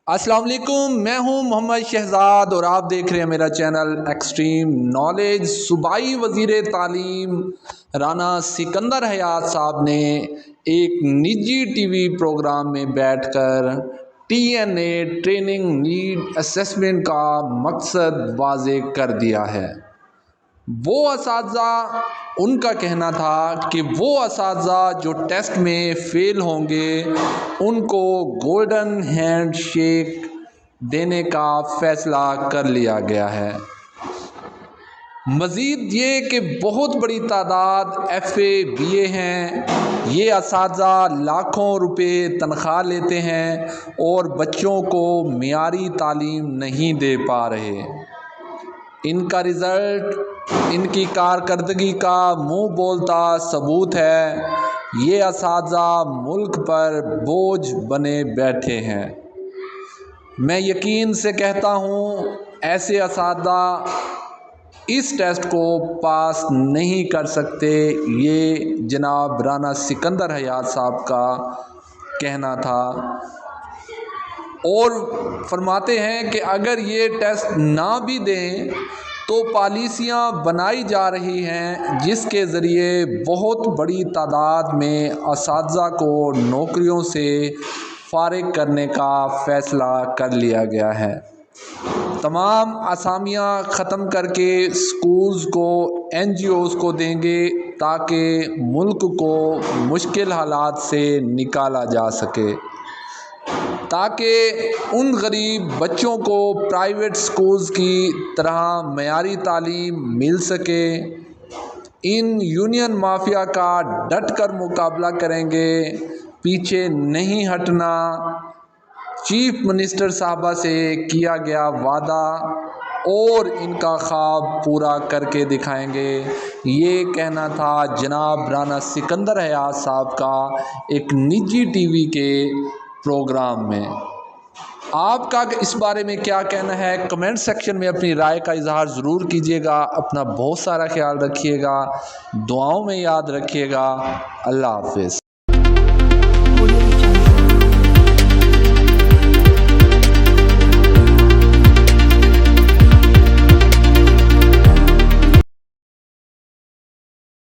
السلام علیکم، میں ہوں محمد شہزاد اور آپ دیکھ رہے ہیں میرا چینل ایکسٹریم نالج۔ صوبائی وزیر تعلیم رانا سکندر حیات صاحب نے ایک نجی ٹی وی پروگرام میں بیٹھ کر TNA ٹریننگ نیڈ اسیسمنٹ کا مقصد واضح کر دیا ہے۔ وہ اساتذہ، ان کا کہنا تھا کہ وہ اساتذہ جو ٹیسٹ میں فیل ہوں گے ان کو گولڈن ہینڈ شیک دینے کا فیصلہ کر لیا گیا ہے۔ مزید یہ کہ بہت بڑی تعداد FA BA ہیں۔ یہ اساتذہ لاکھوں روپے تنخواہ لیتے ہیں اور بچوں کو معیاری تعلیم نہیں دے پا رہے۔ ان کا رزلٹ ان کی کارکردگی کا منہ بولتا ثبوت ہے۔ یہ اساتذہ ملک پر بوجھ بنے بیٹھے ہیں۔ میں یقین سے کہتا ہوں ایسے اساتذہ اس ٹیسٹ کو پاس نہیں کر سکتے۔ یہ جناب رانا سکندر حیات صاحب کا کہنا تھا اور فرماتے ہیں کہ اگر یہ ٹیسٹ نہ بھی دیں تو پالیسیاں بنائی جا رہی ہیں جس کے ذریعے بہت بڑی تعداد میں اساتذہ کو نوکریوں سے فارغ کرنے کا فیصلہ کر لیا گیا ہے۔ تمام اسامیاں ختم کر کے اسکولز کو NGOs کو دیں گے تاکہ ملک کو مشکل حالات سے نکالا جا سکے، تاکہ ان غریب بچوں کو پرائیویٹ سکولز کی طرح معیاری تعلیم مل سکے۔ ان یونین مافیا کا ڈٹ کر مقابلہ کریں گے، پیچھے نہیں ہٹنا۔ چیف منسٹر صاحبہ سے کیا گیا وعدہ اور ان کا خواب پورا کر کے دکھائیں گے۔ یہ کہنا تھا جناب رانا سکندر حیات صاحب کا ایک نجی TV کے پروگرام میں۔ آپ کا اس بارے میں کیا کہنا ہے؟ کمنٹ سیکشن میں اپنی رائے کا اظہار ضرور کیجیے گا۔ اپنا بہت سارا خیال رکھیے گا، دعاؤں میں یاد رکھیے گا۔ اللہ حافظ۔